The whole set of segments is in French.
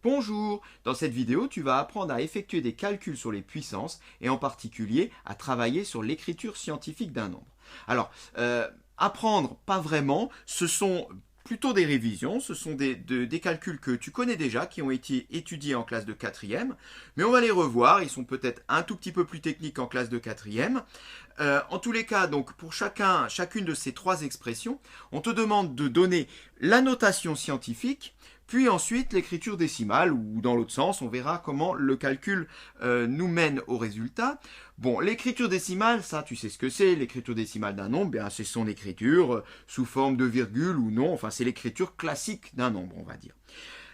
Bonjour! Dans cette vidéo, tu vas apprendre à effectuer des calculs sur les puissances et en particulier à travailler sur l'écriture scientifique d'un nombre. Alors, apprendre, pas vraiment, ce sont plutôt des révisions, ce sont des calculs que tu connais déjà, qui ont été étudiés en classe de quatrième, mais on va les revoir, ils sont peut-être un tout petit peu plus techniques en classe de quatrième. En tous les cas, donc pour chacune de ces trois expressions, on te demande de donner la notation scientifique, puis ensuite l'écriture décimale, ou dans l'autre sens, on verra comment le calcul nous mène au résultat. Bon, l'écriture décimale, ça tu sais ce que c'est, l'écriture décimale d'un nombre, bien c'est son écriture sous forme de virgule ou non, enfin c'est l'écriture classique d'un nombre, on va dire.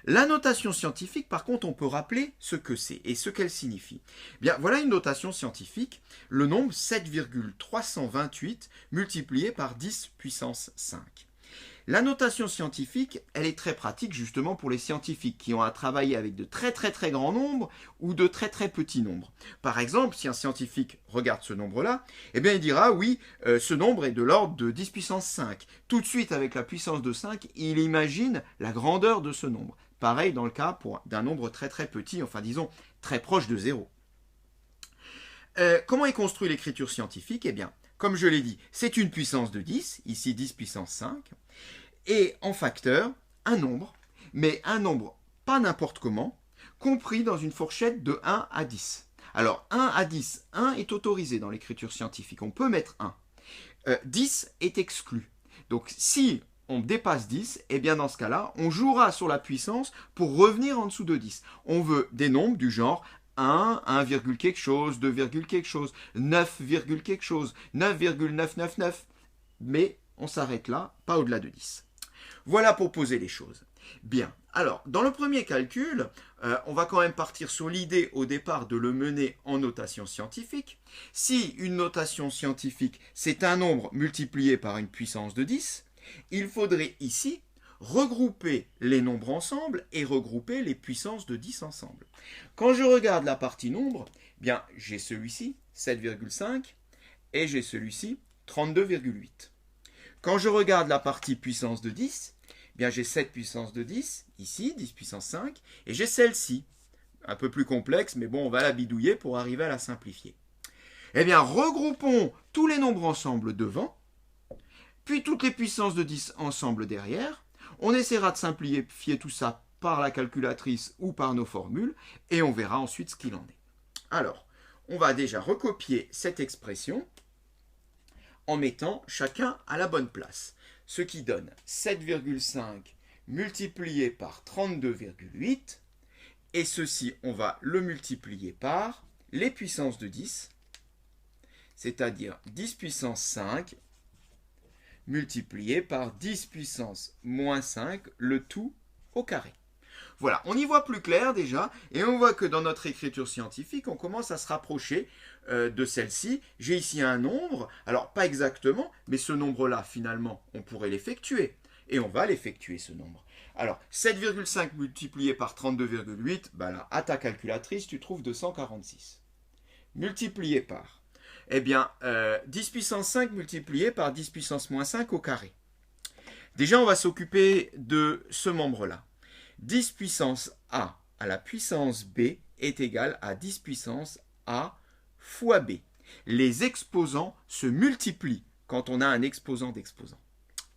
La notation scientifique, par contre, on peut rappeler ce que c'est et ce qu'elle signifie. Bien, voilà une notation scientifique, le nombre 7,328 multiplié par 10 puissance 5. La notation scientifique, elle est très pratique justement pour les scientifiques qui ont à travailler avec de très grands nombres ou de très petits nombres. Par exemple, si un scientifique regarde ce nombre-là, eh bien il dira oui, ce nombre est de l'ordre de 10 puissance 5. Tout de suite avec la puissance de 5, il imagine la grandeur de ce nombre. Pareil dans le cas d'un nombre très petit, enfin disons très proche de 0. Comment est construit l'écriture scientifique? Eh bien, comme je l'ai dit, c'est une puissance de 10, ici 10 puissance 5, et en facteur, un nombre, mais un nombre pas n'importe comment, compris dans une fourchette de 1 à 10. Alors, 1 à 10, 1 est autorisé dans l'écriture scientifique, on peut mettre 1. 10 est exclu. Donc, si on dépasse 10, et bien dans ce cas-là, on jouera sur la puissance pour revenir en dessous de 10. On veut des nombres du genre 1, 1, quelque chose, 2, quelque chose, 9, quelque chose, 9,999. Mais on s'arrête là, pas au-delà de 10. Voilà pour poser les choses. Bien, alors, dans le premier calcul, on va quand même partir sur l'idée au départ de le mener en notation scientifique. Si une notation scientifique, c'est un nombre multiplié par une puissance de 10, il faudrait ici regrouper les nombres ensemble et regrouper les puissances de 10 ensemble. Quand je regarde la partie nombre, bien, j'ai celui-ci, 7,5, et j'ai celui-ci, 32,8. Quand je regarde la partie puissance de 10, bien j'ai 7 puissance de 10, ici, 10 puissance 5, et j'ai celle-ci, un peu plus complexe, mais bon, on va la bidouiller pour arriver à la simplifier. Eh bien, regroupons tous les nombres ensemble devant, puis toutes les puissances de 10 ensemble derrière. On essaiera de simplifier tout ça par la calculatrice ou par nos formules, et on verra ensuite ce qu'il en est. Alors, on va déjà recopier cette expression en mettant chacun à la bonne place. Ce qui donne 7,5 multiplié par 32,8. Et ceci, on va le multiplier par les puissances de 10, c'est-à-dire 10 puissance 5 multiplié par 10 puissance moins 5, le tout au carré. Voilà, on y voit plus clair déjà, et on voit que dans notre écriture scientifique, on commence à se rapprocher de celle-ci. J'ai ici un nombre, alors pas exactement, mais ce nombre-là, finalement, on pourrait l'effectuer. Et on va l'effectuer, ce nombre. Alors, 7,5 multiplié par 32,8, ben là, à ta calculatrice, tu trouves 246. Multiplié par, eh bien, 10 puissance 5 multiplié par 10 puissance moins 5 au carré. Déjà, on va s'occuper de ce membre-là. 10 puissance a à la puissance b est égal à 10 puissance a fois b. Les exposants se multiplient quand on a un exposant d'exposant.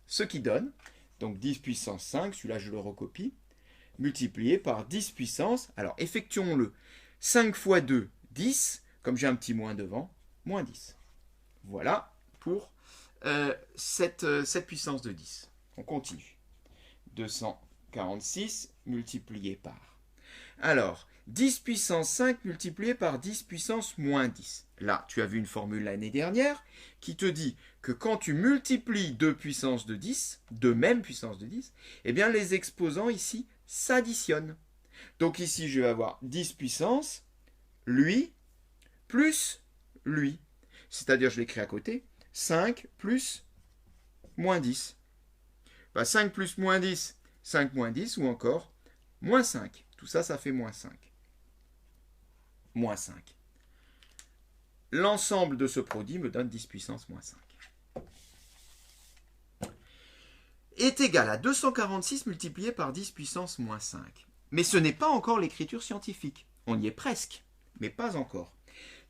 Ce qui donne, donc 10 puissance 5, celui-là je le recopie, multiplié par 10 puissance, alors effectuons-le, 5 fois 2, 10, comme j'ai un petit moins devant, moins 10. Voilà pour cette puissance de 10. On continue. 246 multiplié par. Alors, 10 puissance 5 multiplié par 10 puissance moins 10. Là, tu as vu une formule l'année dernière qui te dit que quand tu multiplies deux puissances de 10, deux mêmes puissances de 10, eh bien les exposants ici s'additionnent. Donc ici, je vais avoir 10 puissance, lui, plus lui. C'est-à-dire, je l'écris à côté, 5 plus moins 10. 5 plus moins 10, 5 moins 10, ou encore moins 5. Tout ça, ça fait moins 5. Moins 5. L'ensemble de ce produit me donne 10 puissance moins 5. Est égal à 246 multiplié par 10 puissance moins 5. Mais ce n'est pas encore l'écriture scientifique. On y est presque, mais pas encore.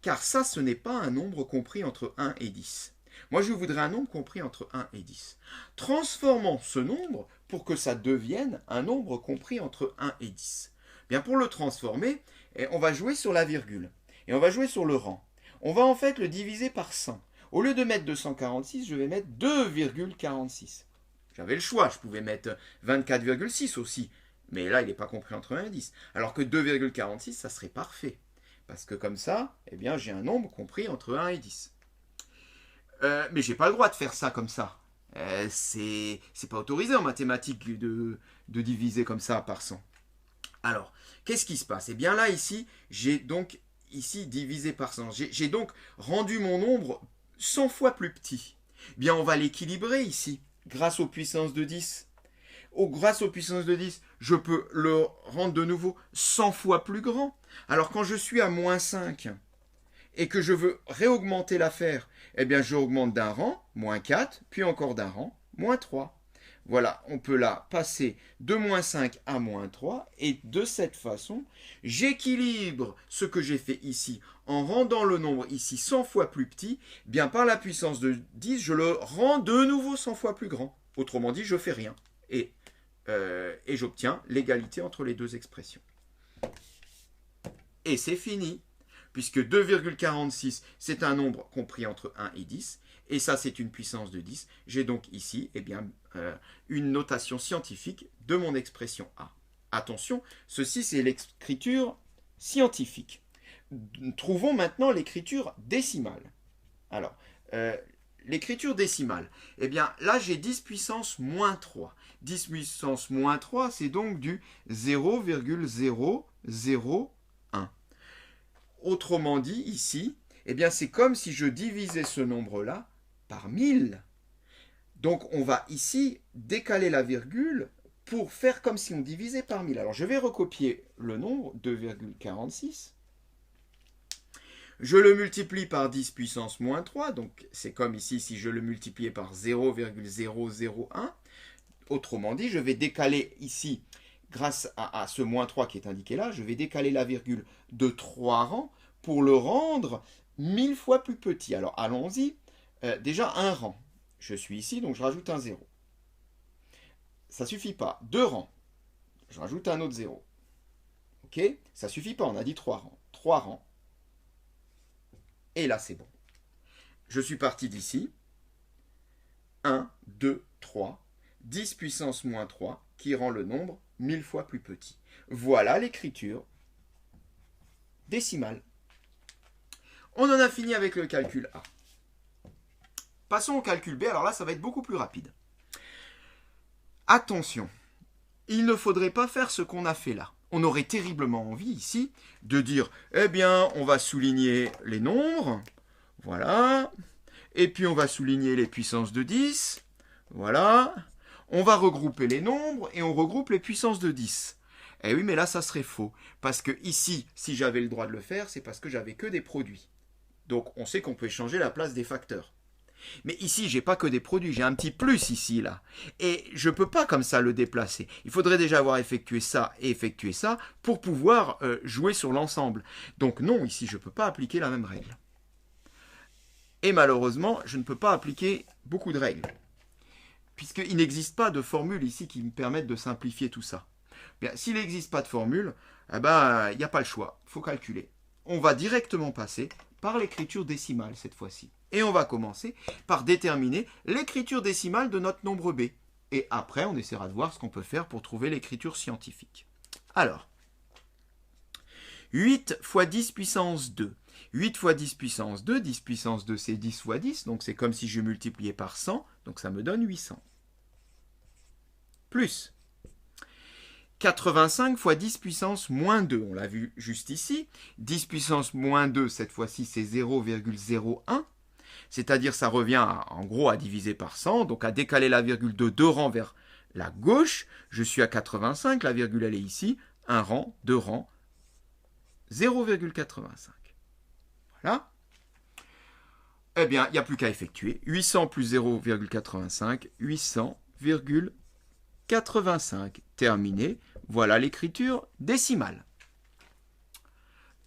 Car ça, ce n'est pas un nombre compris entre 1 et 10. Moi, je voudrais un nombre compris entre 1 et 10. Transformons ce nombre pour que ça devienne un nombre compris entre 1 et 10. Bien, pour le transformer, on va jouer sur la virgule. Et on va jouer sur le rang. On va en fait le diviser par 100. Au lieu de mettre 246, je vais mettre 2,46. J'avais le choix, je pouvais mettre 24,6 aussi. Mais là, il n'est pas compris entre 1 et 10. Alors que 2,46, ça serait parfait. Parce que comme ça, eh bien, j'ai un nombre compris entre 1 et 10. Mais je n'ai pas le droit de faire ça comme ça. C'est pas autorisé en mathématiques de diviser comme ça par 100. Alors, qu'est-ce qui se passe? Eh bien là, ici, j'ai donc ici divisé par 100. J'ai donc rendu mon nombre 100 fois plus petit. Eh bien, on va l'équilibrer ici, grâce aux puissances de 10. Grâce aux puissances de 10, je peux le rendre de nouveau 100 fois plus grand. Alors, quand je suis à moins 5 et que je veux réaugmenter l'affaire, eh bien, je augmente d'un rang, moins 4, puis encore d'un rang, moins 3. Voilà, on peut là passer de moins 5 à moins 3 et de cette façon, j'équilibre ce que j'ai fait ici en rendant le nombre ici 100 fois plus petit. Bien par la puissance de 10, je le rends de nouveau 100 fois plus grand. Autrement dit, je ne fais rien et j'obtiens l'égalité entre les deux expressions. Et c'est fini, puisque 2,46 c'est un nombre compris entre 1 et 10. Et ça, c'est une puissance de 10. J'ai donc ici une notation scientifique de mon expression A. Attention, ceci, c'est l'écriture scientifique. Trouvons maintenant l'écriture décimale. Alors, l'écriture décimale, eh bien, là, j'ai 10 puissance moins 3. 10 puissance moins 3, c'est donc du 0,001. Autrement dit, ici, eh bien, c'est comme si je divisais ce nombre-là par 1000. Donc, on va ici décaler la virgule pour faire comme si on divisait par 1000. Alors, je vais recopier le nombre, 2,46. Je le multiplie par 10 puissance moins 3. Donc, c'est comme ici si je le multipliais par 0,001. Autrement dit, je vais décaler ici, grâce à ce moins 3 qui est indiqué là, je vais décaler la virgule de 3 rangs pour le rendre 1000 fois plus petit. Alors, allons-y. Déjà, un rang. Je suis ici, donc je rajoute un 0. Ça ne suffit pas. 2 rangs. Je rajoute un autre 0. Ok? Ça ne suffit pas, on a dit 3 rangs. 3 rangs. Et là, c'est bon. Je suis parti d'ici. 1, 2, 3. 10 puissance moins 3 qui rend le nombre 1000 fois plus petit. Voilà l'écriture décimale. On en a fini avec le calcul A. Passons au calcul B. Alors là, ça va être beaucoup plus rapide. Attention, il ne faudrait pas faire ce qu'on a fait là. On aurait terriblement envie ici de dire, eh bien, on va souligner les nombres, voilà, et puis on va souligner les puissances de 10, voilà, on va regrouper les nombres et on regroupe les puissances de 10. Eh oui, mais là, ça serait faux, parce que ici, si j'avais le droit de le faire, c'est parce que j'avais que des produits. Donc, on sait qu'on peut changer la place des facteurs. Mais ici, j'ai pas que des produits, j'ai un petit plus ici, là. Et je ne peux pas comme ça le déplacer. Il faudrait déjà avoir effectué ça et effectué ça pour pouvoir jouer sur l'ensemble. Donc non, ici, je ne peux pas appliquer la même règle. Et malheureusement, je ne peux pas appliquer beaucoup de règles. Puisqu'il n'existe pas de formule ici qui me permette de simplifier tout ça. Bien, s'il n'existe pas de formule, eh ben, il n'y a pas le choix, il faut calculer. On va directement passer par l'écriture décimale cette fois-ci. Et on va commencer par déterminer l'écriture décimale de notre nombre B. Et après, on essaiera de voir ce qu'on peut faire pour trouver l'écriture scientifique. Alors, 8 fois 10 puissance 2. 8 fois 10 puissance 2, 10 puissance 2 c'est 10 fois 10, donc c'est comme si je multipliais par 100, donc ça me donne 800. Plus 85 fois 10 puissance moins 2, on l'a vu juste ici. 10 puissance moins 2, cette fois-ci, c'est 0,01. C'est-à-dire, ça revient en gros à diviser par 100, donc à décaler la virgule de 2 rangs vers la gauche. Je suis à 85, la virgule elle est ici. 1 rang, 2 rangs, 0,85. Voilà. Eh bien, il n'y a plus qu'à effectuer. 800 plus 0,85, 800,85. Terminé. Voilà l'écriture décimale.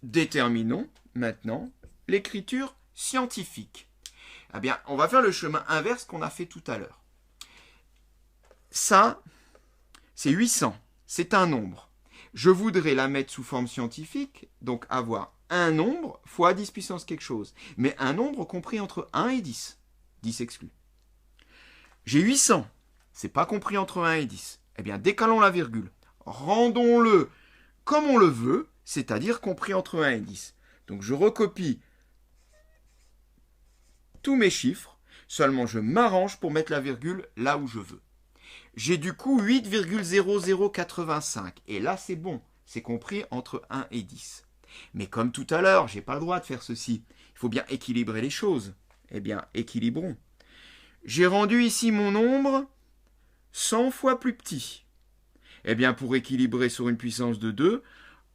Déterminons maintenant l'écriture scientifique. Eh bien, on va faire le chemin inverse qu'on a fait tout à l'heure. Ça, c'est 800. C'est un nombre. Je voudrais la mettre sous forme scientifique, donc avoir un nombre fois 10 puissance quelque chose. Mais un nombre compris entre 1 et 10. 10 exclu. J'ai 800. C'est pas compris entre 1 et 10. Eh bien, décalons la virgule. Rendons-le comme on le veut, c'est-à-dire compris entre 1 et 10. Donc, je recopie tous mes chiffres, seulement je m'arrange pour mettre la virgule là où je veux. J'ai du coup 8,0085. Et là, c'est bon. C'est compris entre 1 et 10. Mais comme tout à l'heure, je n'ai pas le droit de faire ceci. Il faut bien équilibrer les choses. Eh bien, équilibrons. J'ai rendu ici mon nombre 100 fois plus petit. Eh bien, pour équilibrer sur une puissance de 2,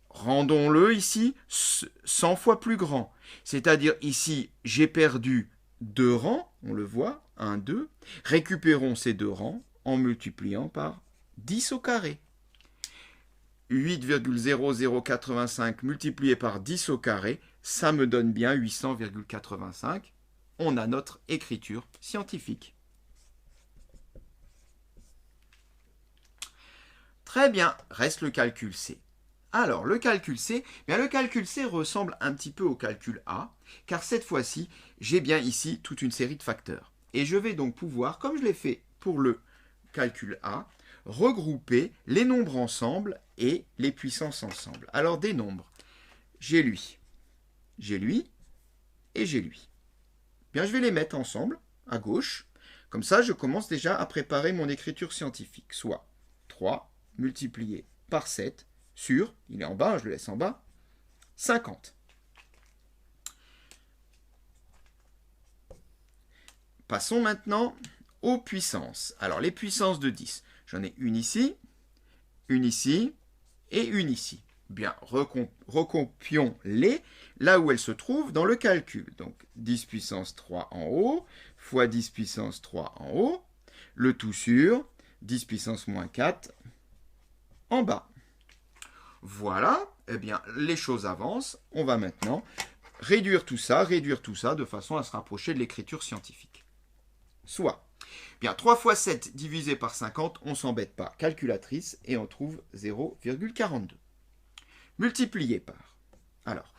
rendons-le ici 100 fois plus grand. C'est-à-dire ici, j'ai perdu 2 rangs, on le voit, 1, 2. Récupérons ces 2 rangs en multipliant par 10 au carré. 8,0085 multiplié par 10 au carré, ça me donne bien 800,85. On a notre écriture scientifique. Très bien, reste le calcul C. Alors, le calcul C, bien le calcul C ressemble un petit peu au calcul A, car cette fois-ci, j'ai bien ici toute une série de facteurs. Et je vais donc pouvoir, comme je l'ai fait pour le calcul A, regrouper les nombres ensemble et les puissances ensemble. Alors, des nombres, j'ai lui et j'ai lui. Bien, je vais les mettre ensemble, à gauche. Comme ça, je commence déjà à préparer mon écriture scientifique, soit 3 multiplié par 7 sur, il est en bas, je le laisse en bas, 50. Passons maintenant aux puissances. Alors, les puissances de 10. J'en ai une ici et une ici. Bien, recopions-les là où elles se trouvent dans le calcul. Donc, 10 puissance 3 en haut, fois 10 puissance 3 en haut, le tout sur 10 puissance moins 4 en bas. Voilà, eh bien, les choses avancent. On va maintenant réduire tout ça de façon à se rapprocher de l'écriture scientifique. Soit, bien, 3 fois 7 divisé par 50, on ne s'embête pas. Calculatrice, et on trouve 0,42. Multiplié par. Alors,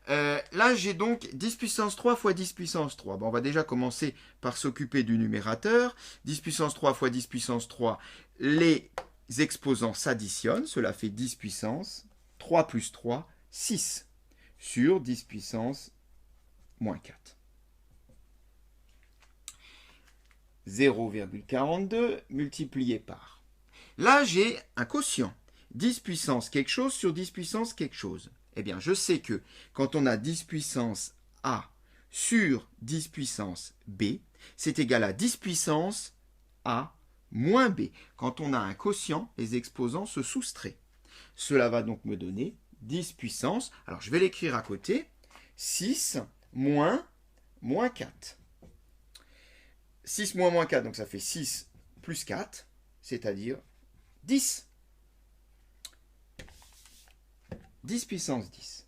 là, j'ai donc 10 puissance 3 fois 10 puissance 3. Bon, on va déjà commencer par s'occuper du numérateur. 10 puissance 3 fois 10 puissance 3, les exposants s'additionnent. Cela fait 10 puissance 3 plus 3, 6 sur 10 puissance moins 4. 0,42 multiplié par. Là, j'ai un quotient. 10 puissance quelque chose sur 10 puissance quelque chose. Eh bien, je sais que quand on a 10 puissance A sur 10 puissance B, c'est égal à 10 puissance A moins B. Quand on a un quotient, les exposants se soustraient. Cela va donc me donner 10 puissance, alors je vais l'écrire à côté, 6 moins 4. 6 moins 4, donc ça fait 6 plus 4, c'est-à-dire 10. 10 puissance 10.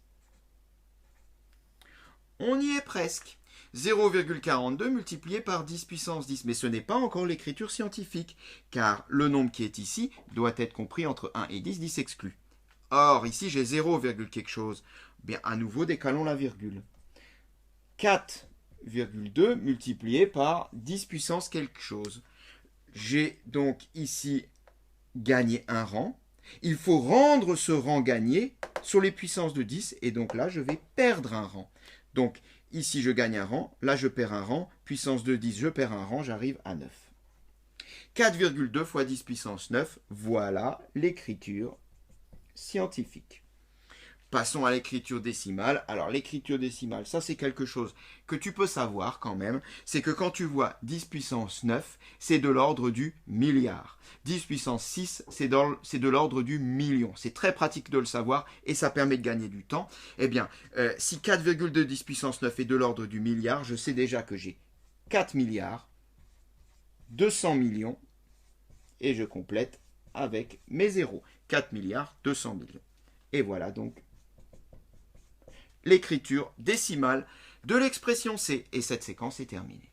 On y est presque. 0,42 multiplié par 10 puissance 10. Mais ce n'est pas encore l'écriture scientifique, car le nombre qui est ici doit être compris entre 1 et 10, 10 exclu. Or, ici, j'ai 0, quelque chose. Bien, à nouveau, décalons la virgule. 4,2 multiplié par 10 puissance quelque chose. J'ai donc ici gagné un rang. Il faut rendre ce rang gagné sur les puissances de 10, et donc là, je vais perdre un rang. Donc, ici, je gagne un rang, là, je perds un rang, puissance de 10, je perds un rang, j'arrive à 9. 4,2 fois 10 puissance 9, voilà l'écriture scientifique. Passons à l'écriture décimale. Alors, l'écriture décimale, ça, c'est quelque chose que tu peux savoir quand même. C'est que quand tu vois 10 puissance 9, c'est de l'ordre du milliard. 10 puissance 6, c'est de l'ordre du million. C'est très pratique de le savoir et ça permet de gagner du temps. Eh bien, si 4,2 10 puissance 9 est de l'ordre du milliard, je sais déjà que j'ai 4 milliards, 200 millions, et je complète avec mes zéros. 4 milliards 200 000. Et voilà donc l'écriture décimale de l'expression C. Et cette séquence est terminée.